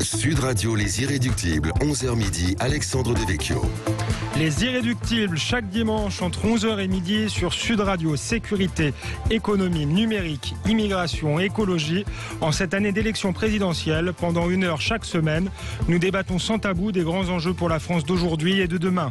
Sud Radio, Les Irréductibles, 11h midi, Alexandre Devecchio. Les Irréductibles, chaque dimanche entre 11h et midi sur Sud Radio. Sécurité, économie, numérique, immigration, écologie. En cette année d'élection présidentielle, pendant 1 heure chaque semaine, nous débattons sans tabou des grands enjeux pour la France d'aujourd'hui et de demain.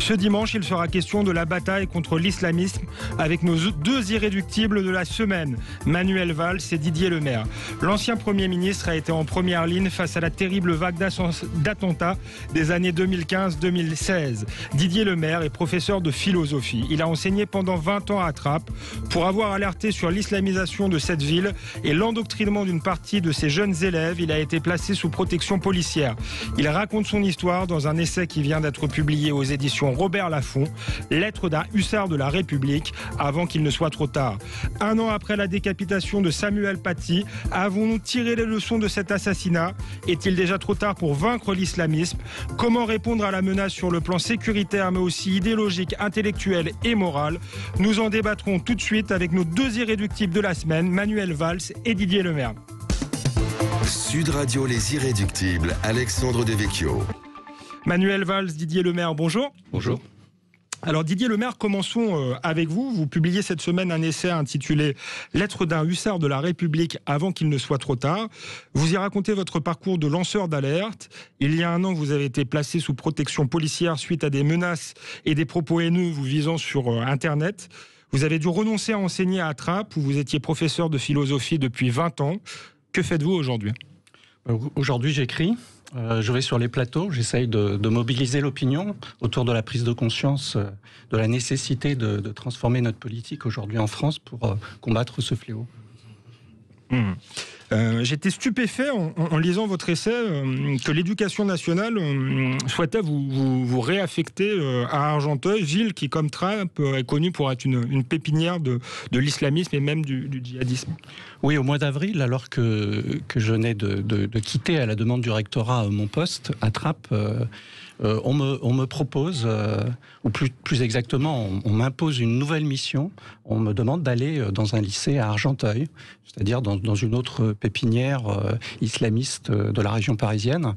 Ce dimanche, il sera question de la bataille contre l'islamisme avec nos 2 irréductibles de la semaine, Manuel Valls et Didier Lemaire. L'ancien Premier ministre a été en première ligne face à la terrible vague d'attentats des années 2015-2016. Didier Lemaire est professeur de philosophie. Il a enseigné pendant 20 ans à Trappes pour avoir alerté sur l'islamisation de cette ville et l'endoctrinement d'une partie de ses jeunes élèves. Il a été placé sous protection policière. Il raconte son histoire dans un essai qui vient d'être publié aux éditions Robert Laffont, Lettre d'un hussard de la République, avant qu'il ne soit trop tard. 1 an après la décapitation de Samuel Paty, avons-nous tiré les leçons de cet assassinat? Est-il déjà trop tard pour vaincre l'islamisme? Comment répondre à la menace sur le plan sécuritaire, mais aussi idéologique, intellectuel et moral? Nous en débattrons tout de suite avec nos 2 irréductibles de la semaine, Manuel Valls et Didier Lemaire. Sud Radio, Les Irréductibles, Alexandre Devecchio. Manuel Valls, Didier Lemaire, bonjour. Bonjour. Alors Didier Lemaire, commençons avec vous. Vous publiez cette semaine un essai intitulé « Lettre d'un hussard de la République avant qu'il ne soit trop tard ». Vous y racontez votre parcours de lanceur d'alerte. Il y a 1 an, vous avez été placé sous protection policière suite à des menaces et des propos haineux vous visant sur Internet. Vous avez dû renoncer à enseigner à Trappes où vous étiez professeur de philosophie depuis 20 ans. Que faites-vous aujourd'hui ? Aujourd'hui, j'écris. Je vais sur les plateaux, j'essaye de mobiliser l'opinion autour de la prise de conscience de la nécessité de transformer notre politique aujourd'hui en France pour combattre ce fléau. J'étais stupéfait en lisant votre essai que l'Éducation nationale souhaitait vous réaffecter à Argenteuil, ville qui, comme Trappes, est connue pour être une pépinière de l'islamisme et même du djihadisme. Oui, au mois d'avril, alors que je venais de quitter à la demande du rectorat mon poste à Trappes, on me propose, ou plus exactement, on m'impose une nouvelle mission. On me demande d'aller dans un lycée à Argenteuil, c'est-à-dire dans une autre pépinière islamiste de la région parisienne.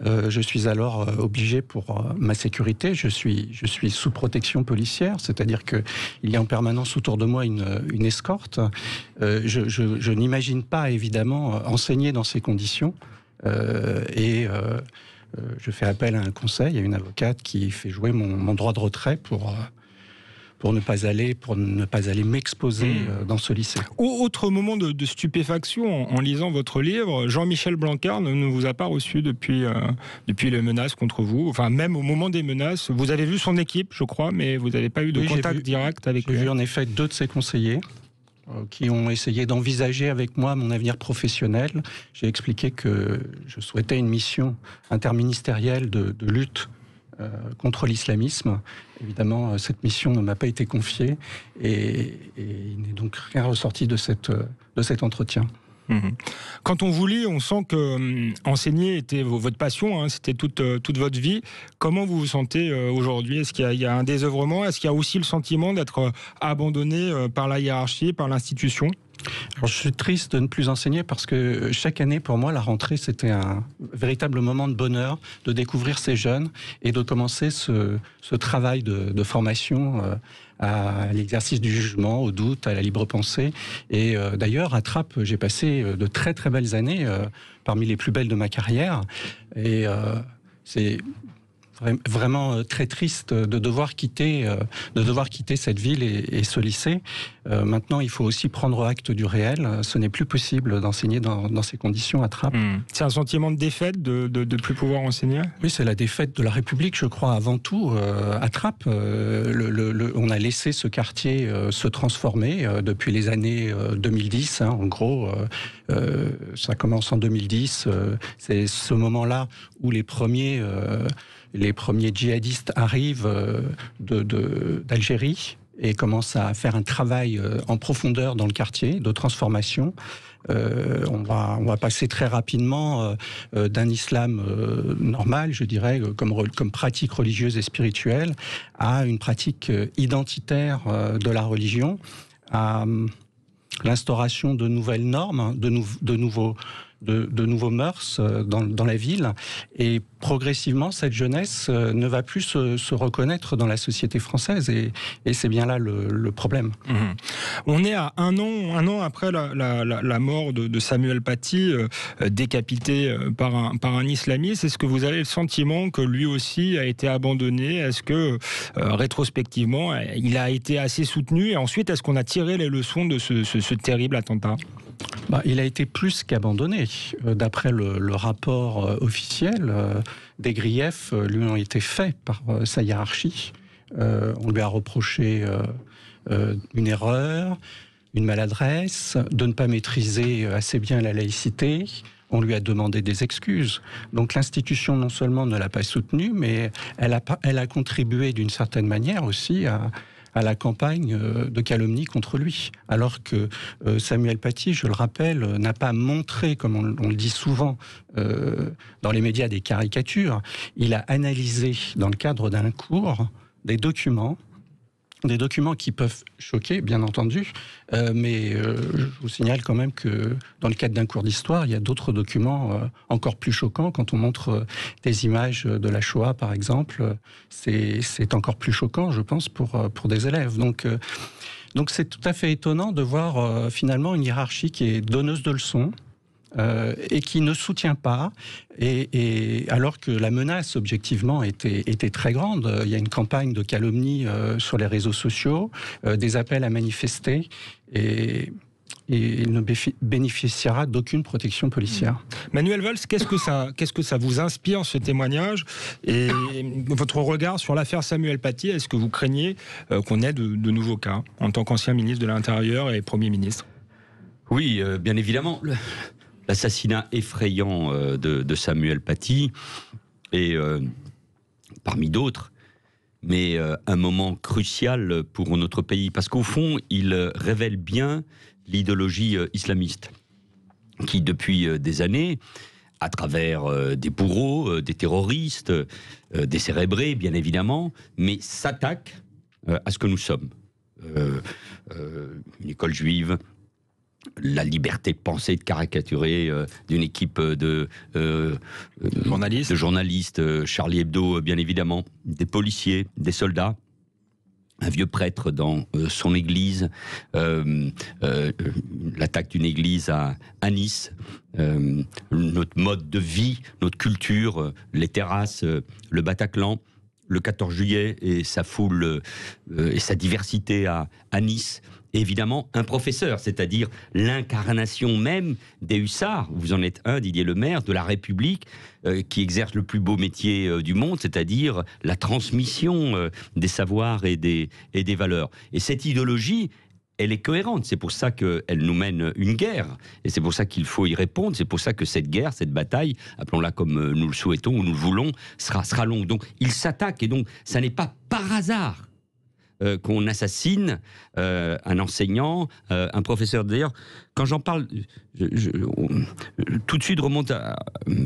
Je suis alors obligé pour ma sécurité, je suis sous protection policière, c'est-à-dire qu'il y a en permanence autour de moi une escorte. Je n'imagine pas évidemment enseigner dans ces conditions je fais appel à un conseil, à une avocate qui fait jouer mon droit de retrait pour ne pas aller m'exposer dans ce lycée. Autre moment de stupéfaction en lisant votre livre, Jean-Michel Blanquer ne vous a pas reçu depuis les menaces contre vous. Enfin, même au moment des menaces, vous avez vu son équipe, je crois, mais vous n'avez pas eu de contact direct avec lui. J'ai vu en effet 2 de ses conseillers qui ont essayé d'envisager avec moi mon avenir professionnel. J'ai expliqué que je souhaitais une mission interministérielle de lutte contre l'islamisme. Évidemment, cette mission ne m'a pas été confiée et il n'est donc rien ressorti de cet entretien. Quand on vous lit, on sent que enseigner était votre passion, c'était toute votre vie. Comment vous vous sentez aujourd'hui? Est-ce qu'il y a un désœuvrement? Est-ce qu'il y a aussi le sentiment d'être abandonné par la hiérarchie, par l'institution? Alors, je suis triste de ne plus enseigner parce que chaque année, pour moi, la rentrée, c'était un véritable moment de bonheur de découvrir ces jeunes et de commencer ce travail de formation à l'exercice du jugement, au doute, à la libre pensée. Et d'ailleurs, à Trappes, j'ai passé de très très belles années, parmi les plus belles de ma carrière. Et c'est vraiment très triste de devoir quitter cette ville et ce lycée. Maintenant, il faut aussi prendre acte du réel. Ce n'est plus possible d'enseigner dans ces conditions à Trappes. C'est un sentiment de défaite de ne plus pouvoir enseigner? Oui, c'est la défaite de la République, je crois, avant tout. À Trappes, on a laissé ce quartier se transformer depuis les années 2010. En gros, ça commence en 2010. C'est ce moment-là où les premiers djihadistes arrivent d'Algérie et commencent à faire un travail en profondeur dans le quartier de transformation. On va passer très rapidement d'un islam normal, je dirais, comme pratique religieuse et spirituelle, à une pratique identitaire de la religion, à l'instauration de nouvelles normes, de de nouveaux mœurs dans la ville. Et progressivement, cette jeunesse ne va plus se reconnaître dans la société française. Et c'est bien là le problème. On est à un an après la mort de Samuel Paty, décapité par un islamiste. Est-ce que vous avez le sentiment que lui aussi a été abandonné? Est-ce que, rétrospectivement, il a été assez soutenu? Et ensuite, est-ce qu'on a tiré les leçons de ce terrible attentat? Il a été plus qu'abandonné. D'après le rapport officiel, des griefs lui ont été faits par sa hiérarchie. On lui a reproché une erreur, une maladresse, de ne pas maîtriser assez bien la laïcité. On lui a demandé des excuses. Donc l'institution non seulement ne l'a pas soutenu, mais elle a contribué d'une certaine manière aussi à la campagne de calomnie contre lui. Alors que Samuel Paty, je le rappelle, n'a pas montré, comme on le dit souvent dans les médias, des caricatures. Il a analysé, dans le cadre d'un cours, des documents qui peuvent choquer, bien entendu, mais je vous signale quand même que dans le cadre d'un cours d'histoire, il y a d'autres documents encore plus choquants. Quand on montre des images de la Shoah, par exemple, c'est encore plus choquant, je pense, pour des élèves. Donc c'est tout à fait étonnant de voir finalement une hiérarchie qui est donneuse de leçons, et qui ne soutient pas, et alors que la menace objectivement était très grande. Il y a une campagne de calomnie sur les réseaux sociaux, des appels à manifester, et il ne bénéficiera d'aucune protection policière. Manuel Valls, qu'est-ce que ça vous inspire, ce témoignage, et votre regard sur l'affaire Samuel Paty? Est-ce que vous craignez qu'on ait de nouveaux cas en tant qu'ancien ministre de l'Intérieur et Premier ministre? Oui, bien évidemment. L'assassinat effrayant de Samuel Paty est, parmi d'autres, mais un moment crucial pour notre pays, parce qu'au fond, il révèle bien l'idéologie islamiste, qui depuis des années, à travers des bourreaux, des terroristes, des cérébrés, bien évidemment, mais s'attaque à ce que nous sommes. Une école juive, la liberté de penser, de caricaturer d'une équipe de journalistes, Charlie Hebdo, bien évidemment, des policiers, des soldats, un vieux prêtre dans son église, l'attaque d'une église à Nice, notre mode de vie, notre culture, les terrasses, le Bataclan, le 14 juillet et sa foule et sa diversité à Nice. Évidemment, un professeur, c'est-à-dire l'incarnation même des hussards. Vous en êtes un, Didier Lemaire, de la République, qui exerce le plus beau métier du monde, c'est-à-dire la transmission des savoirs et des valeurs. Et cette idéologie, elle est cohérente. C'est pour ça qu'elle nous mène une guerre. Et c'est pour ça qu'il faut y répondre. C'est pour ça que cette guerre, cette bataille, appelons-la comme nous le souhaitons ou nous le voulons, sera longue. Donc, il s'attaque. Et donc, ça n'est pas par hasard qu'on assassine un enseignant, un professeur. D'ailleurs, quand j'en parle, tout de suite remonte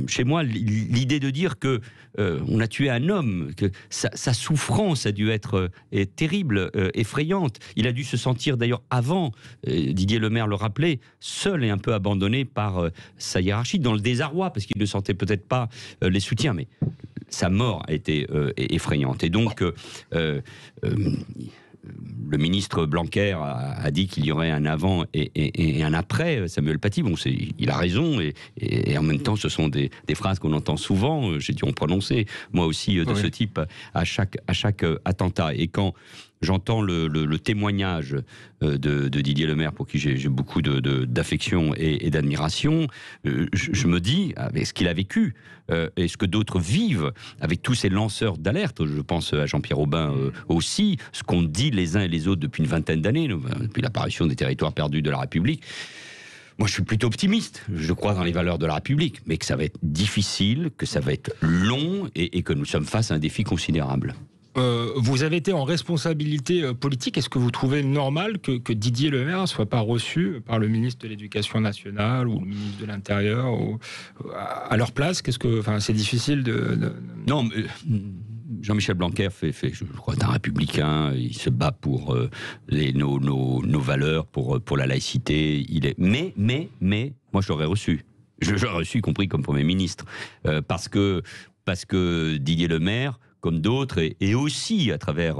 chez moi l'idée de dire que on a tué un homme, que sa souffrance a dû être terrible, effrayante. Il a dû se sentir d'ailleurs avant, Didier Lemaire le rappelait, seul et un peu abandonné par sa hiérarchie, dans le désarroi, parce qu'il ne sentait peut-être pas les soutiens, mais sa mort a été effrayante. Et donc, le ministre Blanquer a dit qu'il y aurait un avant et un après Samuel Paty. Bon, il a raison, et en même temps, ce sont des phrases qu'on entend souvent, j'ai dû en prononcer, moi aussi, de ce type, à chaque attentat. Et quand j'entends le témoignage de Didier Lemaire, pour qui j'ai beaucoup d'affection et d'admiration, je me dis, avec ce qu'il a vécu, et ce que d'autres vivent, avec tous ces lanceurs d'alerte, je pense à Jean-Pierre Aubin aussi, ce qu'on dit les uns et les autres depuis une vingtaine d'années, depuis l'apparition des territoires perdus de la République. Moi, je suis plutôt optimiste. Je crois dans les valeurs de la République, mais que ça va être difficile, que ça va être long, et que nous sommes face à un défi considérable. Vous avez été en responsabilité politique. Est-ce que vous trouvez normal que Didier Lemaire ne soit pas reçu par le ministre de l'Éducation nationale ou le ministre de l'Intérieur à leur place? C'est difficile de... Non, mais Jean-Michel Blanquer fait, je crois, un républicain. Il se bat pour nos valeurs, pour la laïcité. Mais, moi, je l'aurais reçu. Je l'aurais reçu, y compris comme Premier ministre, parce que Didier Lemaire, comme d'autres, et aussi à travers,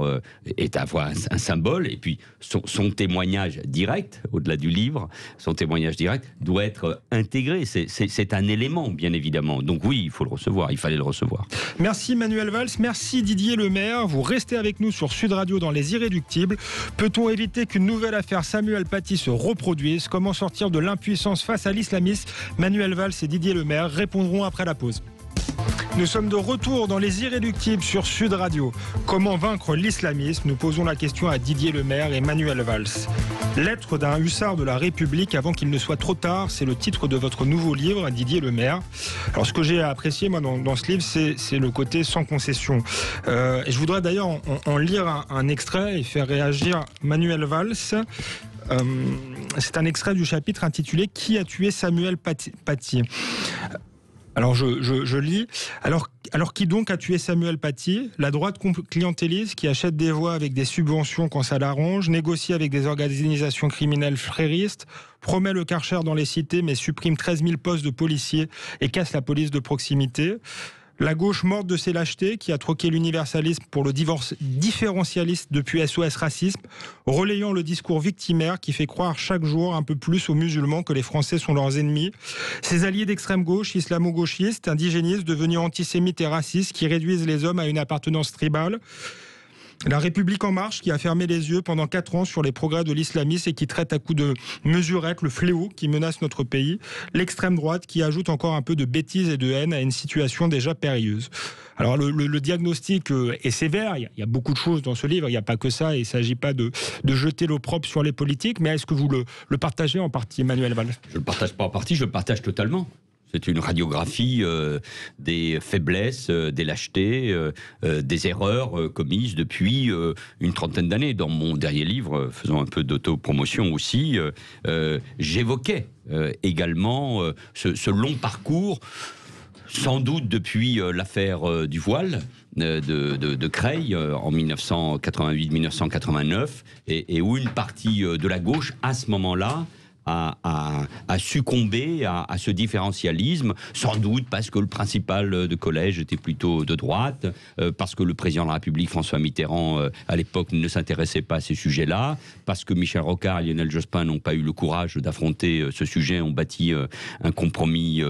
est à la fois un symbole, et puis son témoignage direct, au-delà du livre, son témoignage direct doit être intégré. C'est un élément, bien évidemment. Donc oui, il faut le recevoir, il fallait le recevoir. Merci Manuel Valls, merci Didier Lemaire. Vous restez avec nous sur Sud Radio dans Les Irréductibles. Peut-on éviter qu'une nouvelle affaire Samuel Paty se reproduise? Comment sortir de l'impuissance face à l'islamisme? Manuel Valls et Didier Lemaire répondront après la pause. Nous sommes de retour dans Les Irréductibles sur Sud Radio. Comment vaincre l'islamisme? Nous posons la question à Didier Lemaire et Manuel Valls. Lettre d'un hussard de la République avant qu'il ne soit trop tard, c'est le titre de votre nouveau livre, Didier Lemaire. Alors ce que j'ai apprécié moi dans ce livre, c'est le côté sans concession. Et je voudrais d'ailleurs en lire un extrait et faire réagir Manuel Valls. C'est un extrait du chapitre intitulé « Qui a tué Samuel Paty ?» Alors je lis. Alors qui donc a tué Samuel Paty? La droite clientéliste qui achète des voix avec des subventions quand ça l'arrange, négocie avec des organisations criminelles fréristes, promet le Karcher dans les cités mais supprime 13 000 postes de policiers et casse la police de proximité. La gauche morte de ses lâchetés qui a troqué l'universalisme pour le différentialiste depuis SOS Racisme, relayant le discours victimaire qui fait croire chaque jour un peu plus aux musulmans que les Français sont leurs ennemis. Ses alliés d'extrême gauche, islamo-gauchistes, indigénistes devenus antisémites et racistes qui réduisent les hommes à une appartenance tribale. La République en marche qui a fermé les yeux pendant 4 ans sur les progrès de l'islamisme et qui traite à coups de mesurettes le fléau qui menace notre pays. L'extrême droite qui ajoute encore un peu de bêtise et de haine à une situation déjà périlleuse. Alors le diagnostic est sévère, il y a beaucoup de choses dans ce livre, il n'y a pas que ça, et il ne s'agit pas de jeter l'opprobre sur les politiques, mais est-ce que vous le partagez en partie, Manuel Valls? Je ne le partage pas en partie, je le partage totalement. C'est une radiographie des faiblesses, des lâchetés, des erreurs commises depuis une trentaine d'années. Dans mon dernier livre, faisant un peu d'autopromotion aussi, j'évoquais également ce long parcours, sans doute depuis l'affaire du voile de Creil en 1988-1989, et où une partie de la gauche, à ce moment-là, a succombé à ce différentialisme, sans doute parce que le principal de collège était plutôt de droite, parce que le président de la République, François Mitterrand, à l'époque, ne s'intéressait pas à ces sujets-là, parce que Michel Rocard et Lionel Jospin n'ont pas eu le courage d'affronter ce sujet, ont bâti un compromis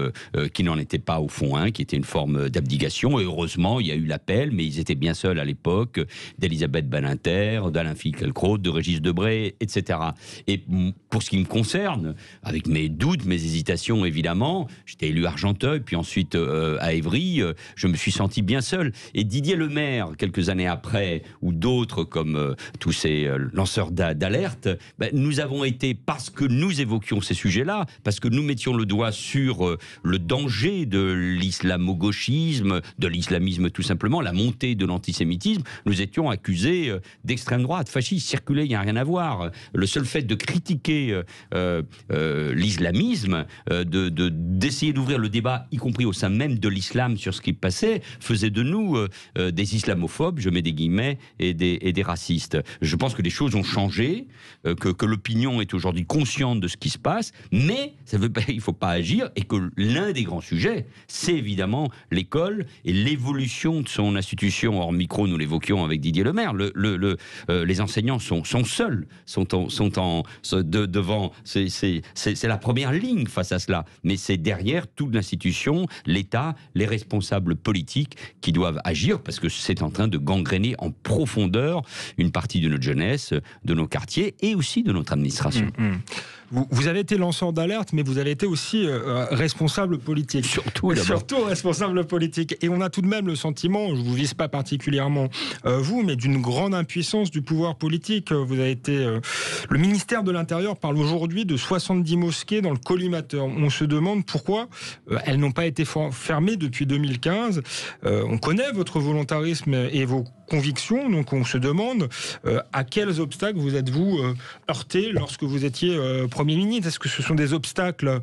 qui n'en était pas au fond un, qui était une forme d'abdication. Et heureusement, il y a eu l'appel, mais ils étaient bien seuls à l'époque, d'Elisabeth Badinter, d'Alain Finkielkraut, de Régis Debray, etc. Et pour ce qui me concerne, avec mes doutes, mes hésitations évidemment, j'étais élu Argenteuil, puis ensuite à Évry, je me suis senti bien seul. Et Didier Lemaire, quelques années après, ou d'autres comme tous ces lanceurs d'alerte, nous avons été, parce que nous évoquions ces sujets-là, parce que nous mettions le doigt sur le danger de l'islamo-gauchisme, de l'islamisme tout simplement, la montée de l'antisémitisme, nous étions accusés d'extrême droite, fasciste, circulé, il n'y a rien à voir. Le seul fait de critiquer l'islamisme, d'essayer d'ouvrir le débat, y compris au sein même de l'islam, sur ce qui passait, faisait de nous des islamophobes, je mets des guillemets, et des racistes. Je pense que les choses ont changé, que l'opinion est aujourd'hui consciente de ce qui se passe, mais ça veut pas, il ne faut pas agir, et que l'un des grands sujets, c'est évidemment l'école et l'évolution de son institution. Hors micro, nous l'évoquions avec Didier Lemaire, les enseignants sont seuls, sont devant... C'est la première ligne face à cela. Mais c'est derrière toute l'institution, l'État, les responsables politiques qui doivent agir, parce que c'est en train de gangréner en profondeur une partie de notre jeunesse, de nos quartiers et aussi de notre administration. Vous avez été lanceur d'alerte, mais vous avez été aussi responsable politique. Surtout responsable politique. Et on a tout de même le sentiment, je ne vous vise pas particulièrement vous, mais d'une grande impuissance du pouvoir politique. Vous avez été... le ministère de l'Intérieur parle aujourd'hui de 70 mosquées dans le collimateur. On se demande pourquoi elles n'ont pas été fermées depuis 2015. On connaît votre volontarisme et vos convictions, donc on se demande à quels obstacles vous êtes-vous heurté lorsque vous étiez Premier ministre? Est-ce que ce sont des obstacles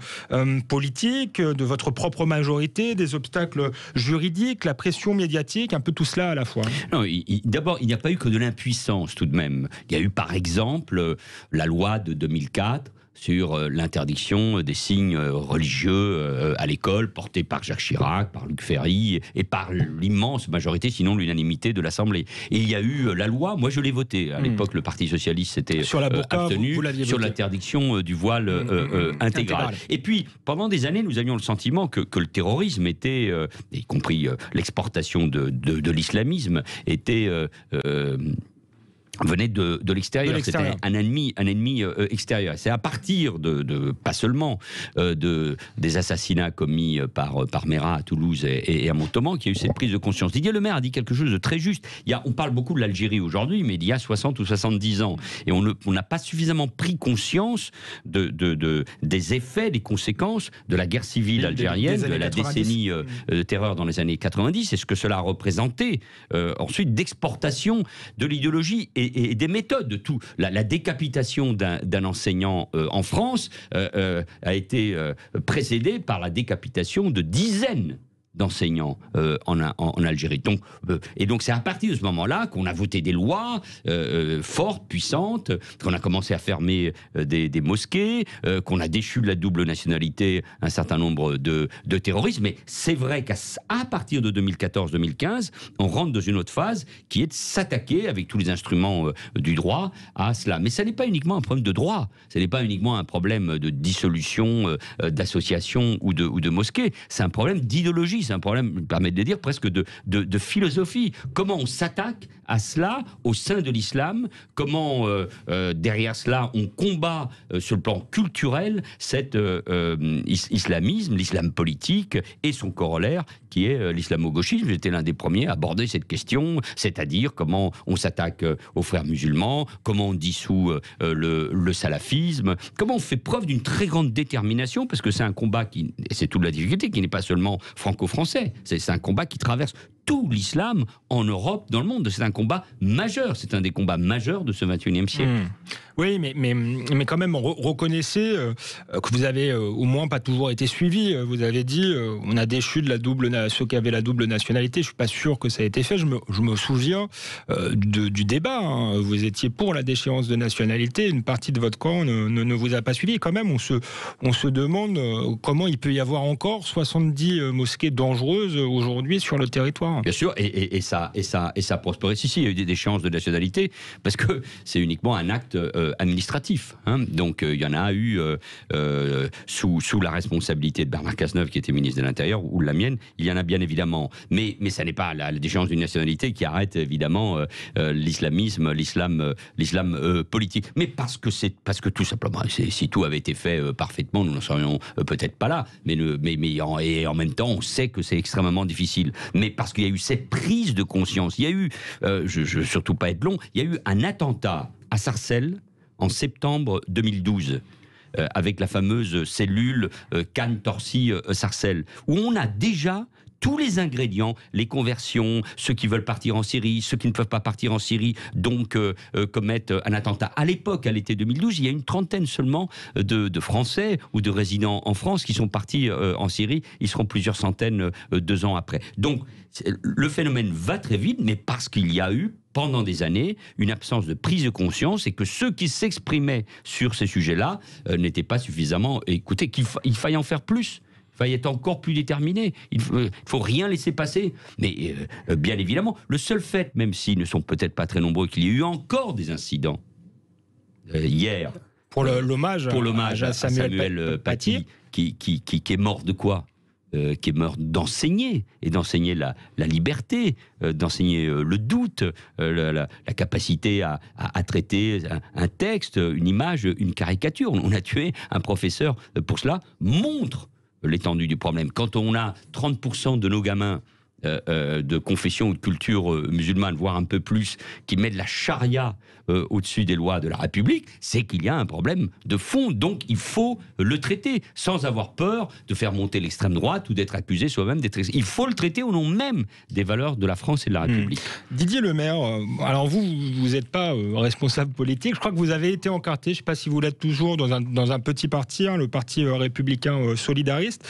politiques, de votre propre majorité, des obstacles juridiques, la pression médiatique, un peu tout cela à la fois? Non, d'abord, il n'y a pas eu que de l'impuissance tout de même. Il y a eu par exemple la loi de 2004 sur l'interdiction des signes religieux à l'école, portés par Jacques Chirac, par Luc Ferry et par l'immense majorité, sinon l'unanimité de l'Assemblée. Et il y a eu la loi, moi je l'ai votée. À l'époque, le Parti Socialiste s'était abstenu sur l'interdiction du voile intégral. Et puis, pendant des années, nous avions le sentiment que le terrorisme était, y compris l'exportation de l'islamisme, était... venait de l'extérieur. C'était un ennemi extérieur. C'est à partir pas seulement des assassinats commis par Meyrat à Toulouse et à Montauban qu'il y a eu cette prise de conscience. Didier Lemaire a dit quelque chose de très juste. On parle beaucoup de l'Algérie aujourd'hui, mais il y a 60 ou 70 ans. Et on n'a pas suffisamment pris conscience des effets, des conséquences de la guerre civile algérienne, de la décennie de terreur dans les années 90, et ce que cela a représenté ensuite d'exportation de l'idéologie et des méthodes de tout. La décapitation d'un enseignant en France a été précédée par la décapitation de dizaines d'enseignants en Algérie. Donc c'est à partir de ce moment-là qu'on a voté des lois fortes, puissantes, qu'on a commencé à fermer des mosquées, qu'on a déchu de la double nationalité un certain nombre de terroristes. Mais c'est vrai qu'à partir de 2014-2015, on rentre dans une autre phase qui est de s'attaquer avec tous les instruments du droit à cela. Mais ça n'est pas uniquement un problème de droit, ce n'est pas uniquement un problème de dissolution d'associations ou de mosquées, c'est un problème d'idéologie. C'est un problème, je me permets de le dire, presque de philosophie. Comment on s'attaque à cela au sein de l'islam? Comment, derrière cela, on combat sur le plan culturel cet islamisme, l'islam politique et son corollaire, qui est l'islamo-gauchisme. J'étais l'un des premiers à aborder cette question, c'est-à-dire comment on s'attaque aux frères musulmans, comment on dissout le salafisme, comment on fait preuve d'une très grande détermination, parce que c'est un combat et c'est toute la difficulté, qui n'est pas seulement franco-français, c'est un combat qui traverse tout l'islam en Europe, dans le monde. C'est un combat majeur, c'est un des combats majeurs de ce 21e siècle. Oui, mais quand même, reconnaissez que vous avez au moins pas toujours été suivi. Vous avez dit, on a déchu de ceux qui avaient la double nationalité. Je suis pas sûr que ça a été fait. Je me souviens du débat. Hein. Vous étiez pour la déchéance de nationalité. Une partie de votre camp ne vous a pas suivi. Et quand même, on se demande comment il peut y avoir encore 70 mosquées dangereuses aujourd'hui sur le territoire. Bien sûr, et ça prospérait. Si, il y a eu des déchéances de nationalité, parce que c'est uniquement un acte administratif. Hein. Donc, il y en a eu sous la responsabilité de Bernard Cazeneuve, qui était ministre de l'Intérieur, ou la mienne, il y en a bien évidemment. Mais ça n'est pas la déchéance d'une nationalité qui arrête évidemment l'islamisme, l'islam politique. Mais parce que tout simplement, si tout avait été fait parfaitement, nous n'en serions peut-être pas là. Et en même temps, on sait que c'est extrêmement difficile. Mais parce qu'il y a eu cette prise de conscience, il y a eu, je ne veux surtout pas être long, il y a eu un attentat à Sarcelles en septembre 2012, avec la fameuse cellule Cannes-Torcy-Sarcelles, où on a déjà tous les ingrédients, les conversions, ceux qui veulent partir en Syrie, ceux qui ne peuvent pas partir en Syrie, donc commettent un attentat. À l'époque, à l'été 2012, il y a une trentaine seulement de Français ou de résidents en France qui sont partis en Syrie. Ils seront plusieurs centaines 2 ans après. Donc, le phénomène va très vite, mais parce qu'il y a eu, pendant des années, une absence de prise de conscience et que ceux qui s'exprimaient sur ces sujets-là n'étaient pas suffisamment écoutés, qu'il faille en faire plus. Il faille être encore plus déterminé. Il faut rien laisser passer. Mais bien évidemment, le seul fait, même s'ils ne sont peut-être pas très nombreux, qu'il y ait eu encore des incidents hier. Pour l'hommage à Samuel Paty, qui est mort de quoi ? Qui est mort d'enseigner, et d'enseigner la liberté, d'enseigner le doute, la capacité à traiter un texte, une image, une caricature. On a tué un professeur pour cela, montre l'étendue du problème. Quand on a 30% de nos gamins de confession ou de culture musulmane, voire un peu plus, qui met de la charia au-dessus des lois de la République, c'est qu'il y a un problème de fond. Donc il faut le traiter sans avoir peur de faire monter l'extrême droite ou d'être accusé soi-même d'être... Il faut le traiter au nom même des valeurs de la France et de la République. Didier Lemaire, alors vous n'êtes pas responsable politique. Je crois que vous avez été encarté, je ne sais pas si vous l'êtes toujours, dans un petit parti, le parti républicain solidariste.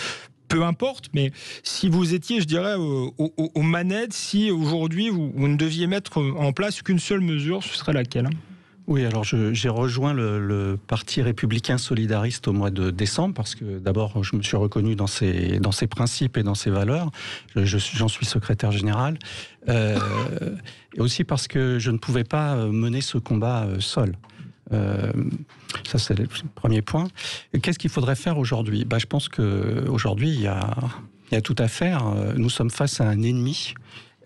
Peu importe, mais si vous étiez, je dirais, aux manettes, si aujourd'hui vous ne deviez mettre en place qu'une seule mesure, ce serait laquelle ? Oui, alors j'ai rejoint le Parti républicain solidariste au mois de décembre parce que d'abord je me suis reconnu dans ses principes et dans ses valeurs. J'en suis secrétaire général. Et aussi parce que je ne pouvais pas mener ce combat seul. Ça c'est le premier point. Qu'est-ce qu'il faudrait faire aujourd'hui ? Je pense qu'aujourd'hui il y a tout à faire. Nous sommes face à un ennemi.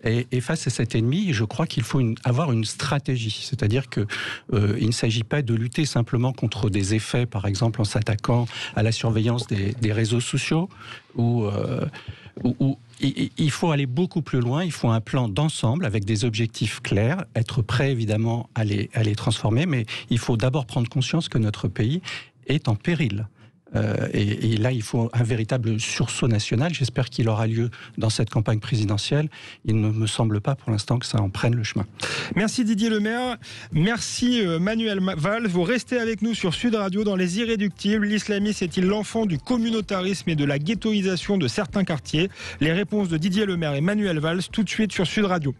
Et face à cet ennemi, je crois qu'il faut avoir une stratégie. C'est-à-dire qu'il ne s'agit pas de lutter simplement contre des effets, par exemple en s'attaquant à la surveillance des réseaux sociaux, où il faut aller beaucoup plus loin. Il faut un plan d'ensemble avec des objectifs clairs, être prêt évidemment à les transformer, mais il faut d'abord prendre conscience que notre pays est en péril. Et là, il faut un véritable sursaut national. J'espère qu'il aura lieu dans cette campagne présidentielle. Il ne me semble pas pour l'instant que ça en prenne le chemin. Merci Didier Lemaire. Merci Manuel Valls. Vous restez avec nous sur Sud Radio dans Les Irréductibles. L'islamisme est-il l'enfant du communautarisme et de la ghettoisation de certains quartiers ? Les réponses de Didier Lemaire et Manuel Valls tout de suite sur Sud Radio.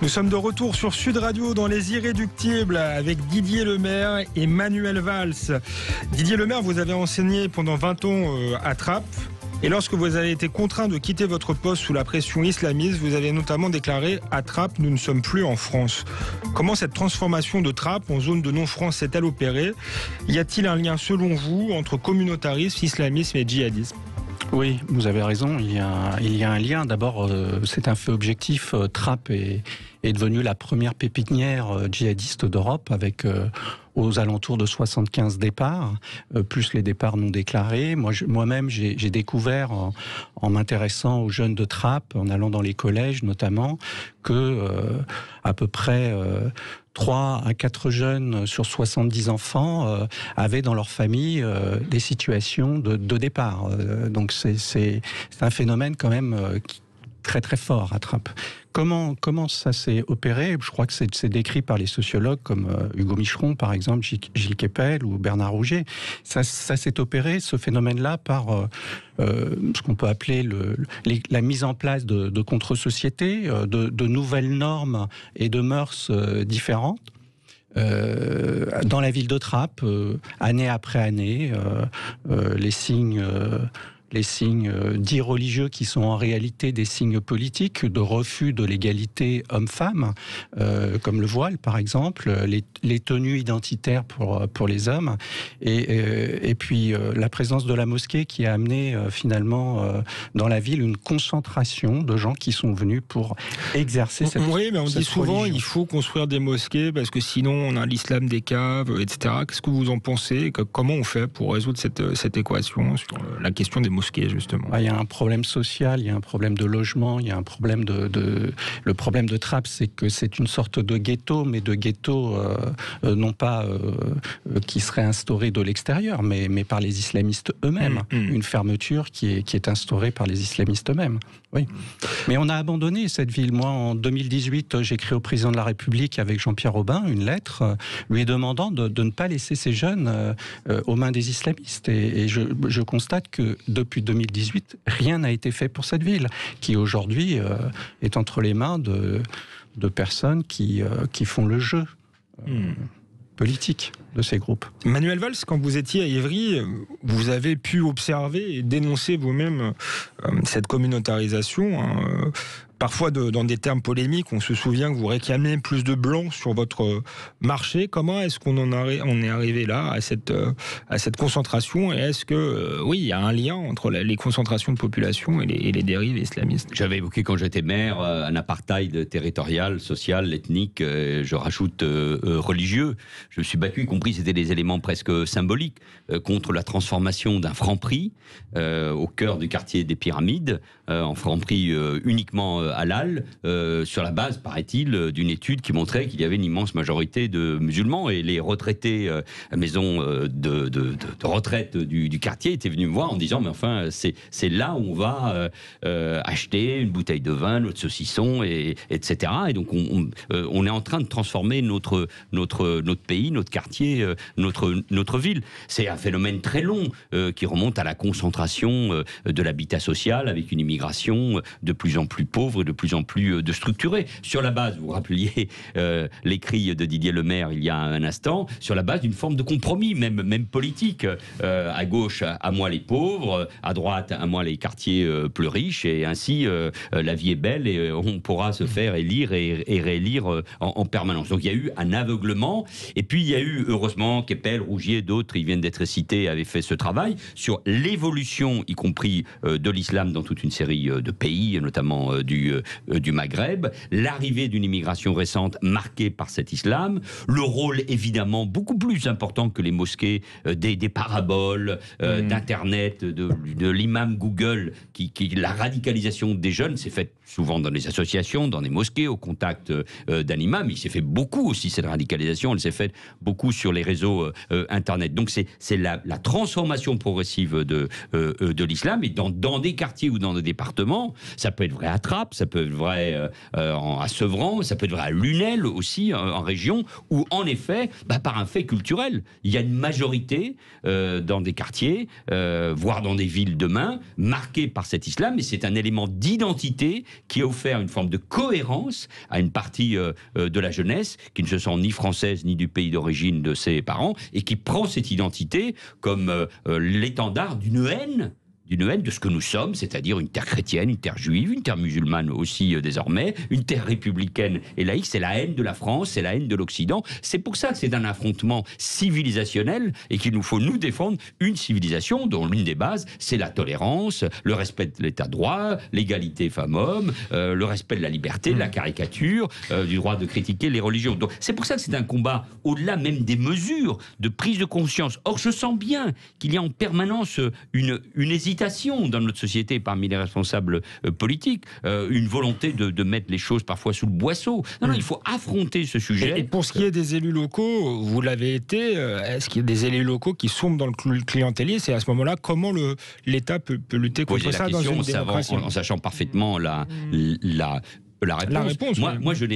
Nous sommes de retour sur Sud Radio dans Les Irréductibles avec Didier Lemaire et Manuel Valls. Didier Lemaire, vous avez enseigné pendant 20 ans à Trappes. Et lorsque vous avez été contraint de quitter votre poste sous la pression islamiste, vous avez notamment déclaré « À Trappes, nous ne sommes plus en France ». Comment cette transformation de Trappes en zone de non-France s'est-elle opérée ? Y a-t-il un lien selon vous entre communautarisme, islamisme et djihadisme ? Oui, vous avez raison, il y a un lien. D'abord, c'est un fait objectif. Trappes est devenue la première pépinière djihadiste d'Europe avec aux alentours de 75 départs, plus les départs non déclarés. Moi-même, j'ai découvert en m'intéressant aux jeunes de Trappes, en allant dans les collèges notamment, que à peu près 3 à 4 jeunes sur 70 enfants avaient dans leur famille des situations de départ. Donc c'est un phénomène quand même très très fort à Trappes. Comment ça s'est opéré ? Je crois que c'est décrit par les sociologues comme Hugo Micheron, par exemple, Gilles Kepel ou Bernard Rouget. Ça s'est opéré, ce phénomène-là, par ce qu'on peut appeler la mise en place de contre-sociétés, de nouvelles normes et de mœurs différentes. Dans la ville de Trappes, année après année, les signes dits religieux qui sont en réalité des signes politiques de refus de l'égalité homme-femme, comme le voile par exemple, les tenues identitaires pour les hommes, et puis la présence de la mosquée qui a amené finalement dans la ville une concentration de gens qui sont venus pour exercer cette religion. Oui, mais on dit souvent il faut construire des mosquées parce que sinon on a l'islam des caves, etc. Qu'est-ce que vous en pensez ? Comment on fait pour résoudre cette équation sur la question des mosquées, justement ? Il y a un problème social, il y a un problème de logement, il y a un problème le problème de Trappes, c'est que c'est une sorte de ghetto, mais de ghetto non pas qui serait instauré de l'extérieur, mais par les islamistes eux-mêmes. Une fermeture qui est instaurée par les islamistes eux-mêmes. Oui. Mais on a abandonné cette ville. Moi, en 2018, j'ai écrit au président de la République avec Jean-Pierre Aubin une lettre lui demandant de ne pas laisser ces jeunes aux mains des islamistes. Et je constate que depuis 2018, rien n'a été fait pour cette ville, qui aujourd'hui est entre les mains de personnes qui font le jeu politique de ces groupes. Manuel Valls, quand vous étiez à Ivry, vous avez pu observer et dénoncer vous-même cette communautarisation. Parfois, dans des termes polémiques, on se souvient que vous réclamez plus de blancs sur votre marché. Comment est-ce qu'on est arrivé là, à cette concentration ? Et est-ce que, oui, il y a un lien entre les concentrations de population et les dérives islamistes ? J'avais évoqué quand j'étais maire un apartheid territorial, social, ethnique, je rajoute religieux. Je me suis battu, y compris c'était des éléments presque symboliques, contre la transformation d'un Franprix au cœur du quartier des Pyramides, en Franprix uniquement halal, sur la base, paraît-il, d'une étude qui montrait qu'il y avait une immense majorité de musulmans, et les retraités à la maison de retraite du quartier étaient venus me voir en disant mais enfin c'est là où on va acheter une bouteille de vin, notre saucisson, etc. Et donc on est en train de transformer notre pays, notre quartier, notre ville. C'est un phénomène très long qui remonte à la concentration de l'habitat social avec une immigration de plus en plus pauvre pauvre et de plus en plus structuré. Sur la base, vous vous rappeliez l'écrit de Didier Lemaire il y a un instant, sur la base d'une forme de compromis, même politique. À gauche, à moi les pauvres, à droite, à moi les quartiers plus riches, et ainsi la vie est belle et on pourra se faire élire et réélire en permanence. Donc il y a eu un aveuglement, et puis il y a eu, heureusement, Keppel, Rougier, d'autres, ils viennent d'être cités, avaient fait ce travail sur l'évolution, y compris de l'islam dans toute une série de pays, notamment du Maghreb, l'arrivée d'une immigration récente marquée par cet islam, le rôle évidemment beaucoup plus important que les mosquées des paraboles, d'Internet, de l'imam Google, la radicalisation des jeunes s'est faite souvent dans des associations, dans des mosquées, au contact d'un imam. Il s'est fait beaucoup aussi, cette radicalisation, elle s'est faite beaucoup sur les réseaux Internet. Donc c'est la transformation progressive de l'islam, et dans des quartiers ou dans des départements, ça peut être vrai à Trappes, ça peut être vrai à Sevran, ça peut être vrai à Lunel aussi, en région, où en effet, par un fait culturel, il y a une majorité dans des quartiers, voire dans des villes demain, marquées par cet islam, et c'est un élément d'identité qui a offert une forme de cohérence à une partie de la jeunesse qui ne se sent ni française ni du pays d'origine de ses parents, et qui prend cette identité comme l'étendard d'une haine de ce que nous sommes, c'est-à-dire une terre chrétienne, une terre juive, une terre musulmane aussi désormais, une terre républicaine et laïque. C'est la haine de la France, c'est la haine de l'Occident. C'est pour ça que c'est un affrontement civilisationnel et qu'il nous faut nous défendre une civilisation dont l'une des bases, c'est la tolérance, le respect de l'état de droit, l'égalité femmes-hommes, le respect de la liberté, de la caricature, du droit de critiquer les religions. Donc c'est pour ça que c'est un combat au-delà même des mesures de prise de conscience. Or, je sens bien qu'il y a en permanence une hésitation dans notre société parmi les responsables politiques, une volonté de mettre les choses parfois sous le boisseau. Non, il faut affronter ce sujet. Et pour ce qui est des élus locaux, vous l'avez été, est-ce qu'il y a des élus locaux qui sont dans le clientélisme, et à ce moment-là, comment l'État peut lutter contre ça dans une démocratie, en sachant parfaitement la réponse. La réponse, moi, je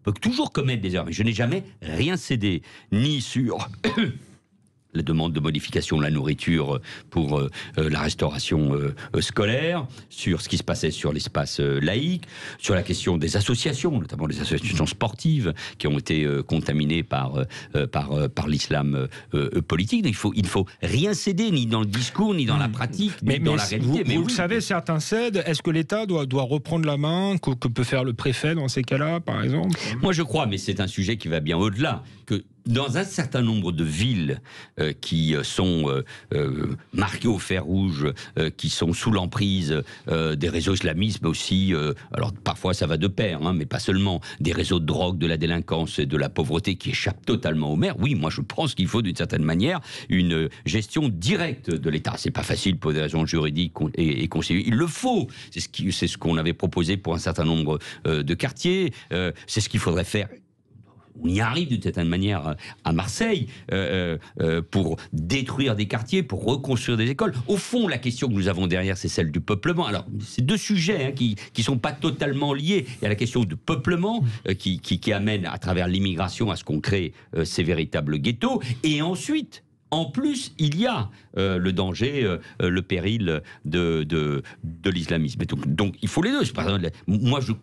peux toujours commettre des erreurs, mais je n'ai jamais rien cédé, ni sur la demande de modification de la nourriture pour la restauration scolaire, sur ce qui se passait sur l'espace laïque, sur la question des associations, notamment les associations sportives qui ont été contaminées par l'islam politique. Donc il ne faut rien céder, ni dans le discours, ni dans la pratique, ni dans la réalité. Vous le savez, certains cèdent. Est-ce que l'État doit reprendre la main, que peut faire le préfet dans ces cas-là, par exemple ? Moi, je crois, mais c'est un sujet qui va bien au-delà, que dans un certain nombre de villes qui sont marquées au fer rouge, qui sont sous l'emprise des réseaux islamistes, mais aussi, alors parfois ça va de pair, mais pas seulement, des réseaux de drogue, de la délinquance et de la pauvreté qui échappent totalement aux maires. Oui, moi je pense qu'il faut d'une certaine manière une gestion directe de l'État. C'est pas facile pour des raisons juridiques et conseillées. Il le faut. C'est ce qu'on avait proposé pour un certain nombre de quartiers. C'est ce qu'il faudrait faire. On y arrive d'une certaine manière à Marseille pour détruire des quartiers, pour reconstruire des écoles. Au fond, la question que nous avons derrière, c'est celle du peuplement. Alors, c'est deux sujets qui sont pas totalement liés. Il y a la question du peuplement qui amène à travers l'immigration à ce qu'on crée ces véritables ghettos. Et ensuite, en plus, il y a le danger, le péril de l'islamisme. Donc, il faut les deux. Par exemple, moi, je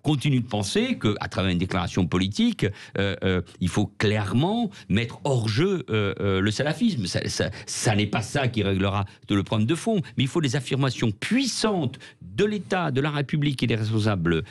continue de penser qu'à travers une déclaration politique, il faut clairement mettre hors jeu le salafisme. Ça n'est pas ça qui réglera le problème de fond, mais il faut des affirmations puissantes de l'État, de la République et des responsables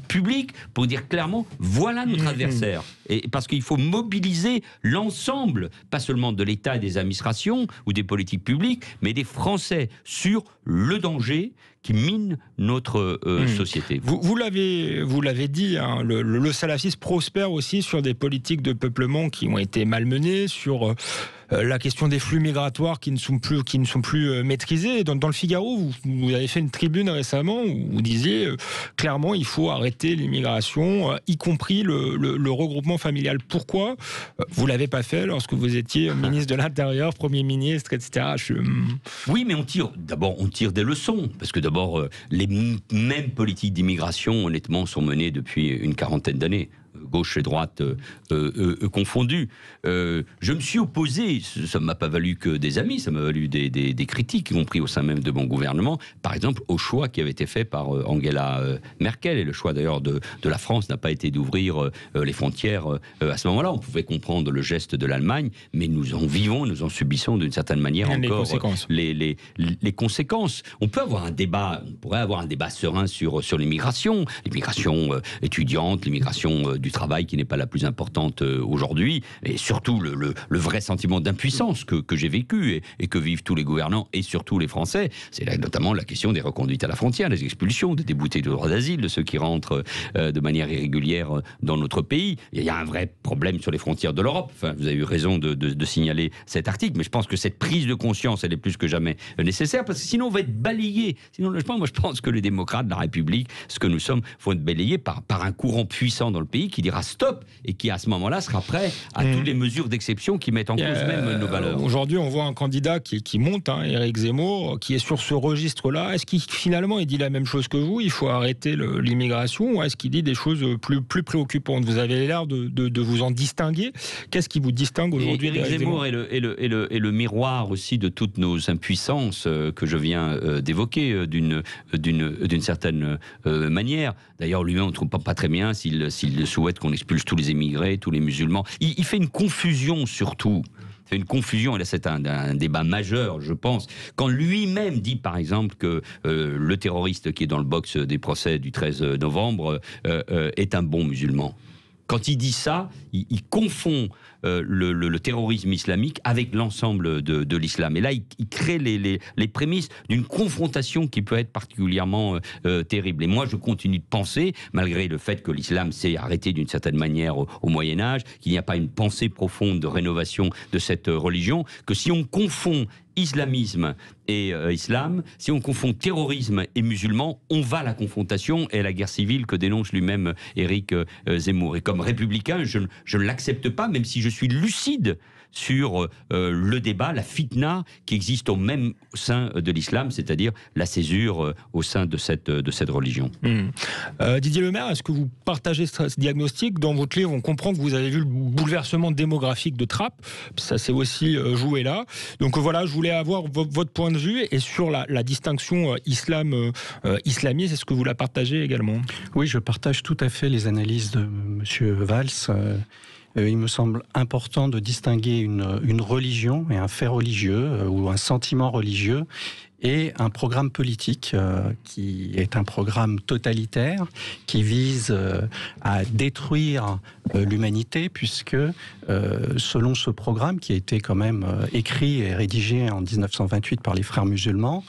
publics pour dire clairement, voilà notre adversaire. Et parce qu'il faut mobiliser l'ensemble, pas seulement de l'État et des administrations ou des politiques publiques, mais des Français sur le danger qui mine notre société. Vous l'avez dit, le salafisme prospère aussi sur des politiques de peuplement qui ont été malmenées, sur la question des flux migratoires qui ne sont plus maîtrisés. Dans le Figaro, vous avez fait une tribune récemment où vous disiez clairement il faut arrêter l'immigration, y compris le regroupement familial. Pourquoi vous l'avez pas fait lorsque vous étiez ministre de l'Intérieur, Premier ministre, etc. Oui, mais on tire des leçons, parce que d'abord les mêmes politiques d'immigration, honnêtement, sont menées depuis une quarantaine d'années. gauche et droite confondues. Je me suis opposé, ça ne m'a pas valu que des amis, ça m'a valu des critiques, y compris au sein même de mon gouvernement, par exemple au choix qui avait été fait par Angela Merkel. Et le choix d'ailleurs de la France n'a pas été d'ouvrir les frontières à ce moment-là. On pouvait comprendre le geste de l'Allemagne, mais nous en vivons, nous en subissons d'une certaine manière encore les conséquences. On pourrait avoir un débat serein sur l'immigration étudiante, l'immigration du travail qui n'est pas la plus importante aujourd'hui, et surtout le vrai sentiment d'impuissance que j'ai vécu et que vivent tous les gouvernants et surtout les Français. C'est là, notamment la question des reconduites à la frontière, des expulsions, des déboutés de droit d'asile, de ceux qui rentrent de manière irrégulière dans notre pays. Il y a un vrai problème sur les frontières de l'Europe. Enfin, vous avez eu raison de signaler cet article, mais je pense que cette prise de conscience, elle est plus que jamais nécessaire, parce que sinon on va être balayé. Sinon, je pense que les démocrates de la République, ce que nous sommes, vont être balayés par un courant puissant dans le pays qui dira stop et qui à ce moment-là sera prêt à toutes les mesures d'exception qui mettent en cause même nos valeurs. Aujourd'hui, on voit un candidat qui monte, Éric Zemmour, qui est sur ce registre-là. Est-ce qu'il finalement il dit la même chose que vous? Il faut arrêter l'immigration, ou est-ce qu'il dit des choses plus préoccupantes? Vous avez l'air de vous en distinguer. Qu'est-ce qui vous distingue aujourd'hui? Éric Zemmour est le miroir aussi de toutes nos impuissances que je viens d'évoquer d'une certaine manière. D'ailleurs, lui-même, on ne trouve pas très bien s'il souhaite qu'on expulse tous les émigrés, tous les musulmans. Il fait une confusion surtout. C'est une confusion, et là c'est un débat majeur, je pense. Quand lui-même dit, par exemple, que le terroriste qui est dans le box des procès du 13 novembre est un bon musulman. Quand il dit ça, il confond le terrorisme islamique avec l'ensemble de l'islam. Et là, il crée les prémices d'une confrontation qui peut être particulièrement terrible. Et moi, je continue de penser, malgré le fait que l'islam s'est arrêté d'une certaine manière au Moyen-Âge, qu'il n'y a pas une pensée profonde de rénovation de cette religion, que si on confond islamisme et islam, si on confond terrorisme et musulmans, on va à la confrontation et à la guerre civile que dénonce lui-même Éric Zemmour. Et comme républicain, je ne l'accepte pas, même si je suis lucide sur le débat, la fitna qui existe au sein de l'islam, c'est-à-dire la césure au sein de cette religion. Didier Lemaire, est-ce que vous partagez ce diagnostic? Dans votre livre, on comprend que vous avez vu le bouleversement démographique de Trappes. Ça s'est aussi joué là. Donc voilà, je voulais avoir votre point de vue et sur la distinction islamiste, est-ce que vous la partagez également? Oui, je partage tout à fait les analyses de M. Valls. Il me semble important de distinguer une religion et un fait religieux ou un sentiment religieux et un programme politique qui est un programme totalitaire qui vise à détruire l'humanité, puisque selon ce programme qui a été quand même écrit et rédigé en 1928 par les frères musulmans,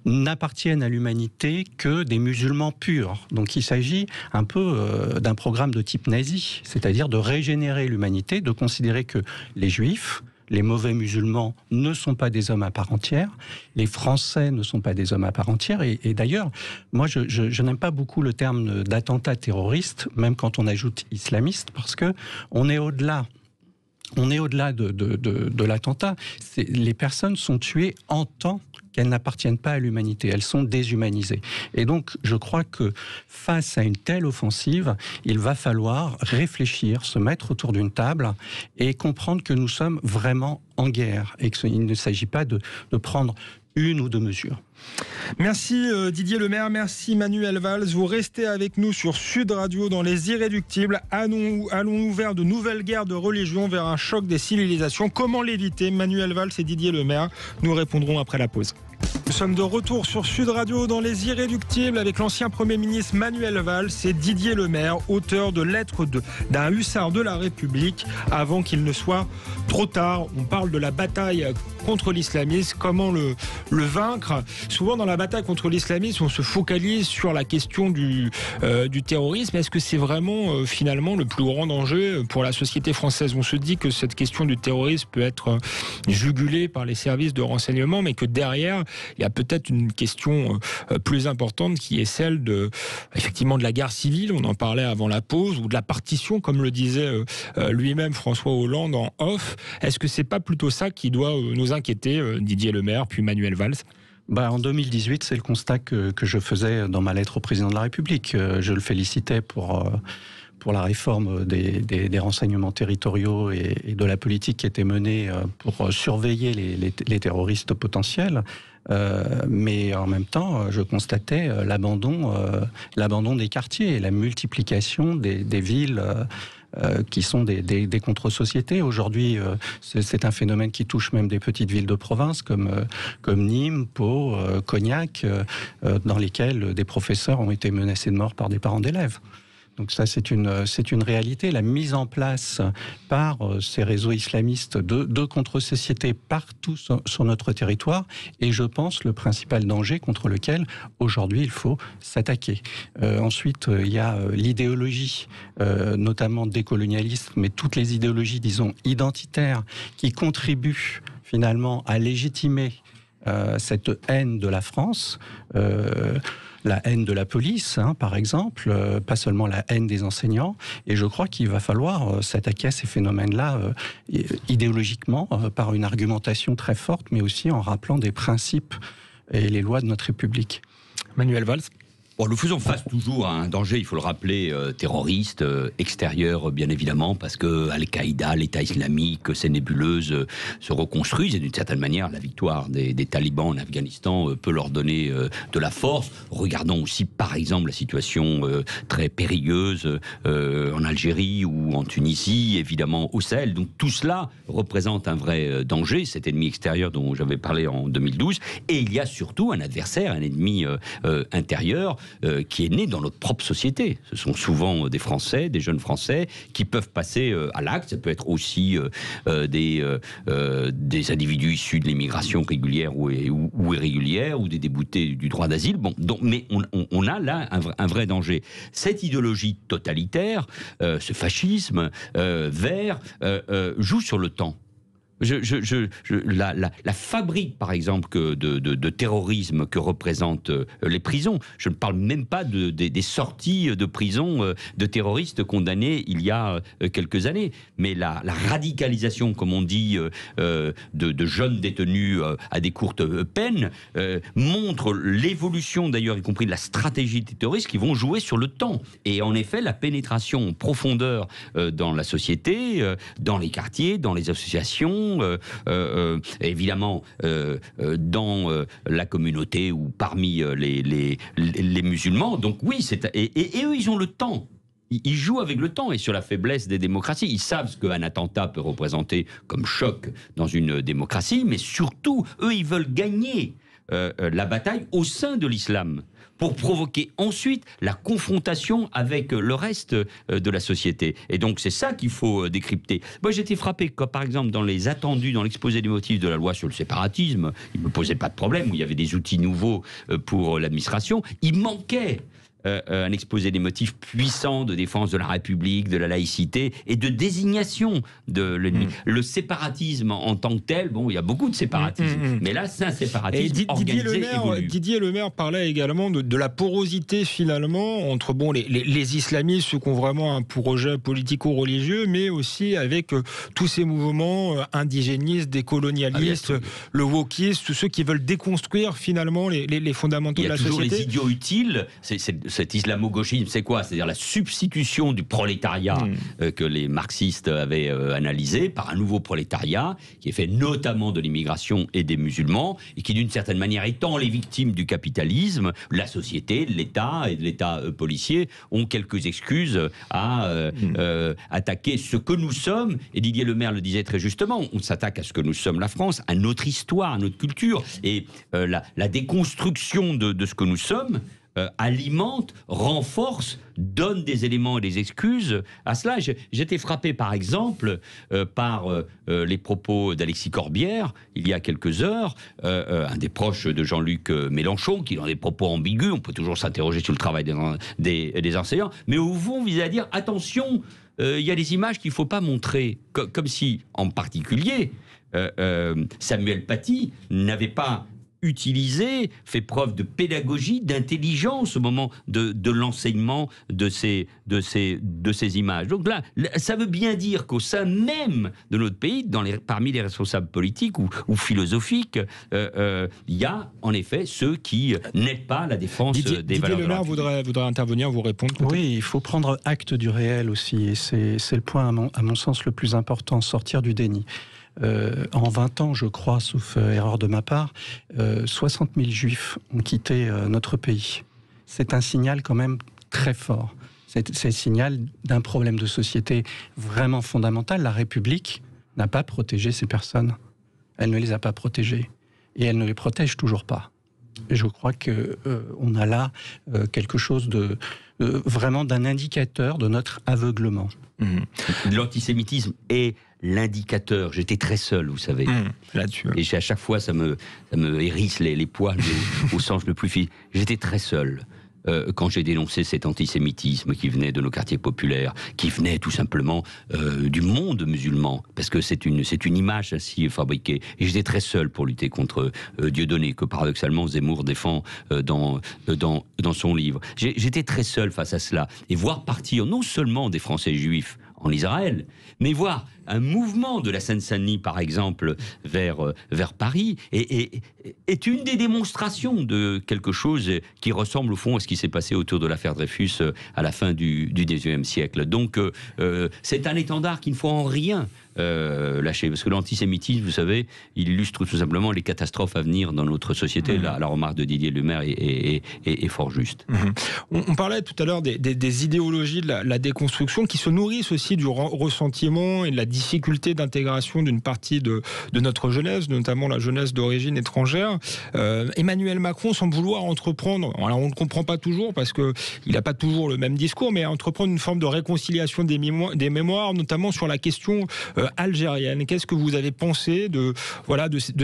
n'appartiennent à l'humanité que des musulmans purs. Donc il s'agit un peu d'un programme de type nazi, c'est-à-dire de régénérer l'humanité, de considérer que les juifs, les mauvais musulmans ne sont pas des hommes à part entière, les Français ne sont pas des hommes à part entière, et d'ailleurs, moi je n'aime pas beaucoup le terme d'attentat terroriste, même quand on ajoute islamiste, parce que on est au-delà de l'attentat. Les personnes sont tuées en tant qu'elles n'appartiennent pas à l'humanité, elles sont déshumanisées. Et donc, je crois que face à une telle offensive, il va falloir réfléchir, se mettre autour d'une table et comprendre que nous sommes vraiment en guerre et qu'il ne s'agit pas de prendre une ou deux mesures. Merci Didier Lemaire, merci Manuel Valls. Vous restez avec nous sur Sud Radio dans Les Irréductibles. Allons-nous vers de nouvelles guerres de religion, vers un choc des civilisations? Comment l'éviter? Manuel Valls et Didier Lemaire nous répondront après la pause. Nous sommes de retour sur Sud Radio dans Les Irréductibles avec l'ancien Premier ministre Manuel Valls et Didier Lemaire, auteur de Lettres d'un hussard de la République avant qu'il ne soit trop tard. On parle de la bataille contre l'islamisme, comment le vaincre. Souvent dans la bataille contre l'islamisme, on se focalise sur la question du terrorisme. Est-ce que c'est vraiment finalement le plus grand danger pour la société française? On se dit que cette question du terrorisme peut être jugulée par les services de renseignement, mais que derrière, il y a peut-être une question plus importante qui est celle effectivement de la guerre civile. On en parlait avant la pause, ou de la partition, comme le disait lui-même François Hollande en off. Est-ce que c'est pas plutôt ça qui doit nous inquiéter, Didier Lemaire, puis Manuel Valls? En 2018, c'est le constat que je faisais dans ma lettre au président de la République. Je le félicitais pour pour la réforme des renseignements territoriaux et de la politique qui était menée pour surveiller les terroristes potentiels. Mais en même temps, je constatais l'abandon des quartiers et la multiplication des villes qui sont des contre-sociétés. Aujourd'hui, c'est un phénomène qui touche même des petites villes de province comme Nîmes, Pau, Cognac, dans lesquelles des professeurs ont été menacés de mort par des parents d'élèves. Donc ça, c'est une réalité. La mise en place par ces réseaux islamistes de contre-sociétés partout sur notre territoire est, je pense, le principal danger contre lequel, aujourd'hui, il faut s'attaquer. Ensuite, il y a l'idéologie, notamment décolonialiste, mais toutes les idéologies, disons, identitaires, qui contribuent finalement à légitimer cette haine de la France, la haine de la police, par exemple, pas seulement la haine des enseignants. Et je crois qu'il va falloir s'attaquer à ces phénomènes-là idéologiquement, par une argumentation très forte, mais aussi en rappelant des principes et les lois de notre République. Manuel Valls. Bon, nous faisons face toujours à un danger, il faut le rappeler, terroriste, extérieur bien évidemment, parce que Al-Qaïda, l'État islamique, ces nébuleuses se reconstruisent, et d'une certaine manière, la victoire des talibans en Afghanistan peut leur donner de la force. Regardons aussi, par exemple, la situation très périlleuse en Algérie ou en Tunisie, évidemment au Sahel. Donc tout cela représente un vrai danger, cet ennemi extérieur dont j'avais parlé en 2012, et il y a surtout un adversaire, un ennemi intérieur, qui est né dans notre propre société. Ce sont souvent des Français, des jeunes Français, qui peuvent passer à l'acte. Ça peut être aussi des individus issus de l'immigration régulière ou irrégulière, ou des déboutés du droit d'asile. Bon, donc, mais on a là un vrai danger. Cette idéologie totalitaire, ce fascisme vert, joue sur le temps. La fabrique, par exemple, de terrorisme que représentent les prisons, je ne parle même pas des sorties de prison de terroristes condamnés il y a quelques années, mais la radicalisation, comme on dit, de jeunes détenus à des courtes peines, montre l'évolution, d'ailleurs, y compris de la stratégie des terroristes, qui vont jouer sur le temps. Et en effet, la pénétration en profondeur dans la société, dans les quartiers, dans les associations, évidemment dans la communauté ou parmi les musulmans. Donc oui, et eux, ils ont le temps. Ils jouent avec le temps et sur la faiblesse des démocraties. Ils savent ce qu'un attentat peut représenter comme choc dans une démocratie, mais surtout, eux, ils veulent gagner la bataille au sein de l'islam, pour provoquer ensuite la confrontation avec le reste de la société. Et donc c'est ça qu'il faut décrypter. Moi j'étais frappé quand, par exemple, dans les attendus, dans l'exposé des motifs de la loi sur le séparatisme, il ne me posait pas de problème, où il y avait des outils nouveaux pour l'administration, il manquait un exposé des motifs puissant de défense de la République, de la laïcité et de désignation de l'ennemi. Le séparatisme en tant que tel, bon, il y a beaucoup de séparatisme, mais là, c'est un séparatisme organisé, évolué. Didier Lemaire parlait également de la porosité, finalement, entre les islamistes, ceux qui ont vraiment un projet politico-religieux, mais aussi avec tous ces mouvements indigénistes, décolonialistes, le wokisme, tous ceux qui veulent déconstruire, finalement, les fondamentaux de la société. Il y a toujours les idiots utiles, cet islamo-gauchisme, c'est quoi? C'est-à-dire la substitution du prolétariat que les marxistes avaient analysé par un nouveau prolétariat qui est fait notamment de l'immigration et des musulmans et qui, d'une certaine manière, étant les victimes du capitalisme, la société, l'État et de l'État policier ont quelques excuses à attaquer ce que nous sommes. Et Didier Lemaire le disait très justement, on s'attaque à ce que nous sommes, la France, à notre histoire, à notre culture. Et la déconstruction de ce que nous sommes alimente, renforce, donne des éléments et des excuses à cela. J'étais frappé, par exemple, par les propos d'Alexis Corbière, il y a quelques heures, un des proches de Jean-Luc Mélenchon, qui a des propos ambigus, on peut toujours s'interroger sur le travail des enseignants, mais au fond, visait à dire, attention, il y a des images qu'il ne faut pas montrer, comme si, en particulier, Samuel Paty n'avait pas utilisé, fait preuve de pédagogie, d'intelligence au moment de l'enseignement de ces images. Donc là, ça veut bien dire qu'au sein même de notre pays, parmi les responsables politiques ou philosophiques, il y a en effet ceux qui n'aident pas la défense des valeurs. Didier Le Maire voudrait intervenir, vous répondre peut-être. Oui, il faut prendre acte du réel aussi, et c'est le point à mon sens le plus important, sortir du déni. En 20 ans, je crois, sauf erreur de ma part, 60 000 juifs ont quitté notre pays. C'est un signal quand même très fort. C'est le signal d'un problème de société vraiment fondamental. La République n'a pas protégé ces personnes. Elle ne les a pas protégées. Et elle ne les protège toujours pas. Et je crois qu'on a là quelque chose de vraiment d'un indicateur de notre aveuglement. L'antisémitisme est l'indicateur. J'étais très seul, vous savez. Là-dessus. Et à chaque fois, ça me hérisse les poils au sens le plus fin. J'étais très seul. Quand j'ai dénoncé cet antisémitisme qui venait de nos quartiers populaires, qui venait tout simplement du monde musulman, parce que c'est une image ainsi fabriquée. Et j'étais très seul pour lutter contre Dieudonné, que paradoxalement Zemmour défend dans son livre. J'étais très seul face à cela. Et voir partir non seulement des Français juifs en Israël, mais voir un mouvement de la Seine-Saint-Denis, par exemple, vers Paris, est une des démonstrations de quelque chose qui ressemble au fond à ce qui s'est passé autour de l'affaire Dreyfus à la fin du XIXe siècle. Donc, c'est un étendard qu'il ne faut en rien lâcher, parce que l'antisémitisme, vous savez, il illustre tout simplement les catastrophes à venir dans notre société. La remarque de Didier Le Maire est fort juste. On parlait tout à l'heure des idéologies de la déconstruction qui se nourrissent aussi du ressentiment et de la difficulté d'intégration d'une partie de notre jeunesse, notamment la jeunesse d'origine étrangère. Emmanuel Macron semble vouloir entreprendre, alors on ne comprend pas toujours parce qu'il n'a pas toujours le même discours, mais entreprendre une forme de réconciliation des mémoires, notamment sur la question algérienne. Qu'est-ce que vous avez pensé de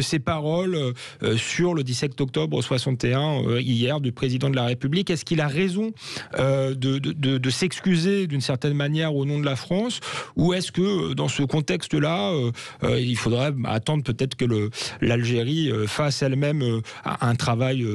ces paroles sur le 17 octobre 61 hier du président de la République? Est-ce qu'il a raison de s'excuser d'une certaine manière au nom de la France, ou est-ce que dans ce contexte-là, il faudrait attendre peut-être que l'Algérie fasse elle-même un travail,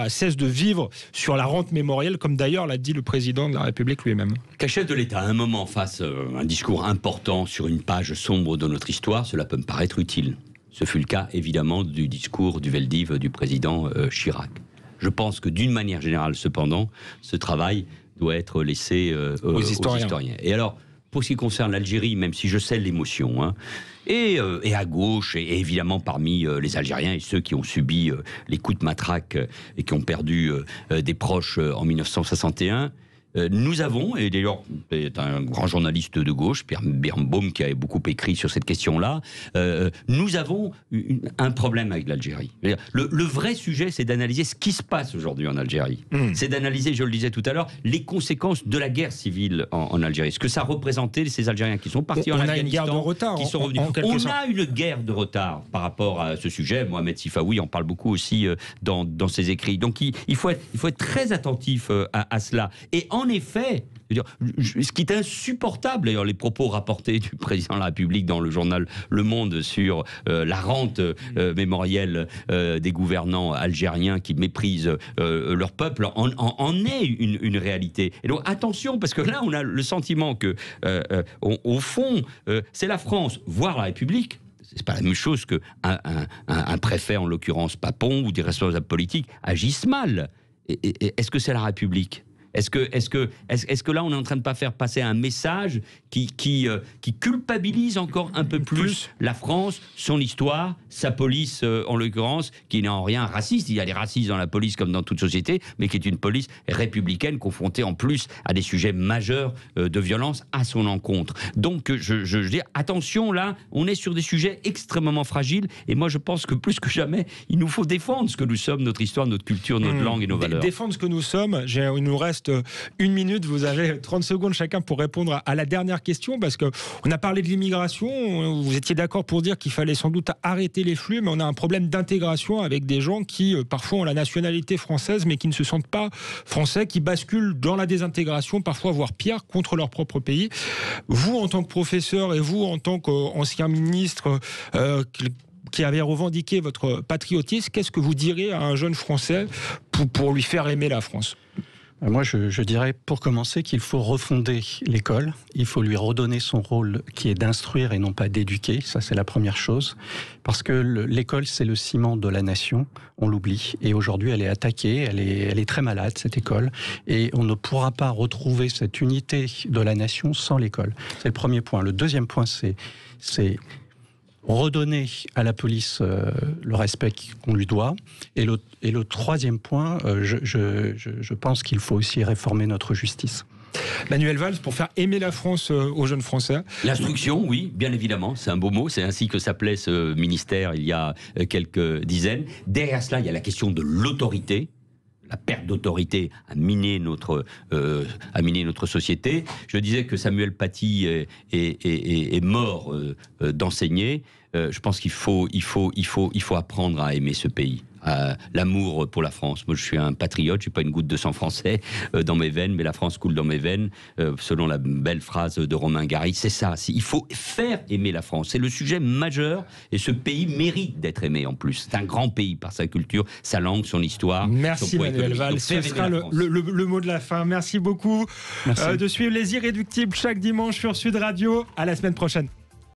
cesse de vivre sur la rente mémorielle, comme d'ailleurs l'a dit le président de la République lui-même. Qu'un chef de l'État, à un moment, fasse un discours important sur une page sombre de notre histoire, cela peut me paraître utile. Ce fut le cas, évidemment, du discours du Veldiv du président Chirac. Je pense que, d'une manière générale, cependant, ce travail doit être laissé aux historiens. Et alors, pour ce qui concerne l'Algérie, même si je sais l'émotion, et à gauche, et évidemment parmi les Algériens et ceux qui ont subi les coups de matraque et qui ont perdu des proches en 1961, nous avons, et d'ailleurs c'est un grand journaliste de gauche, Pierre Birnbaum, qui a beaucoup écrit sur cette question-là, nous avons un problème avec l'Algérie. Le vrai sujet, c'est d'analyser ce qui se passe aujourd'hui en Algérie. C'est d'analyser, je le disais tout à l'heure, les conséquences de la guerre civile en Algérie. Ce que ça représentait, ces Algériens qui sont partis en Afghanistan. On a une guerre de retard, qui sont revenus. On a une guerre de retard par rapport à ce sujet. Mohamed Sifaoui en parle beaucoup aussi dans ses écrits. Donc il faut être très attentif à cela. Et en effet, ce qui est insupportable, d'ailleurs, les propos rapportés du président de la République dans le journal Le Monde sur la rente mémorielle des gouvernants algériens qui méprisent leur peuple, en est une réalité. Et donc attention, parce que là, on a le sentiment que, au fond, c'est la France, voire la République. C'est pas la même chose qu'un préfet, en l'occurrence Papon, ou des responsables politiques agissent mal. Est-ce que c'est la République ? Est-ce que là, on est en train de pas faire passer un message qui culpabilise encore un peu plus la France, son histoire, sa police en l'occurrence, qui n'est en rien raciste. Il y a des racistes dans la police comme dans toute société, mais qui est une police républicaine confrontée en plus à des sujets majeurs de violence à son encontre. Donc, je dis attention, là, on est sur des sujets extrêmement fragiles, et moi je pense que plus que jamais, il nous faut défendre ce que nous sommes, notre histoire, notre culture, notre langue et nos valeurs. Défendre ce que nous sommes, il nous reste 1 minute, vous avez 30 secondes chacun pour répondre à la dernière question, parce qu'on a parlé de l'immigration, vous étiez d'accord pour dire qu'il fallait sans doute arrêter les flux, mais on a un problème d'intégration avec des gens qui parfois ont la nationalité française mais qui ne se sentent pas français, qui basculent dans la désintégration, parfois voire pire, contre leur propre pays. Vous, en tant que professeur, et vous, en tant qu'ancien ministre, qui avez revendiqué votre patriotisme, qu'est-ce que vous direz à un jeune Français pour lui faire aimer la France ? Moi, je dirais, pour commencer, qu'il faut refonder l'école. Il faut lui redonner son rôle qui est d'instruire et non pas d'éduquer. Ça, c'est la première chose. Parce que l'école, c'est le ciment de la nation. On l'oublie. Et aujourd'hui, elle est attaquée. Elle est très malade, cette école. Et on ne pourra pas retrouver cette unité de la nation sans l'école. C'est le premier point. Le deuxième point, c'est redonner à la police le respect qu'on lui doit. Et le troisième point, je pense qu'il faut aussi réformer notre justice. Manuel Valls, pour faire aimer la France aux jeunes Français. L'instruction, oui, bien évidemment, c'est un beau mot, c'est ainsi que s'appelait ce ministère il y a quelques dizaines. Derrière cela, il y a la question de l'autorité. La perte d'autorité a miné notre société. Je disais que Samuel Paty est mort d'enseigner. Je pense qu'il faut apprendre à aimer ce pays. L'amour pour la France. Moi, je suis un patriote, j'ai pas une goutte de sang français dans mes veines, mais la France coule dans mes veines, selon la belle phrase de Romain Gary. C'est ça, il faut faire aimer la France. C'est le sujet majeur, et ce pays mérite d'être aimé en plus. C'est un grand pays par sa culture, sa langue, son histoire. Merci Manuel Valls, ce sera le mot de la fin. Merci beaucoup. Merci. De suivre Les Irréductibles chaque dimanche sur Sud Radio. À la semaine prochaine.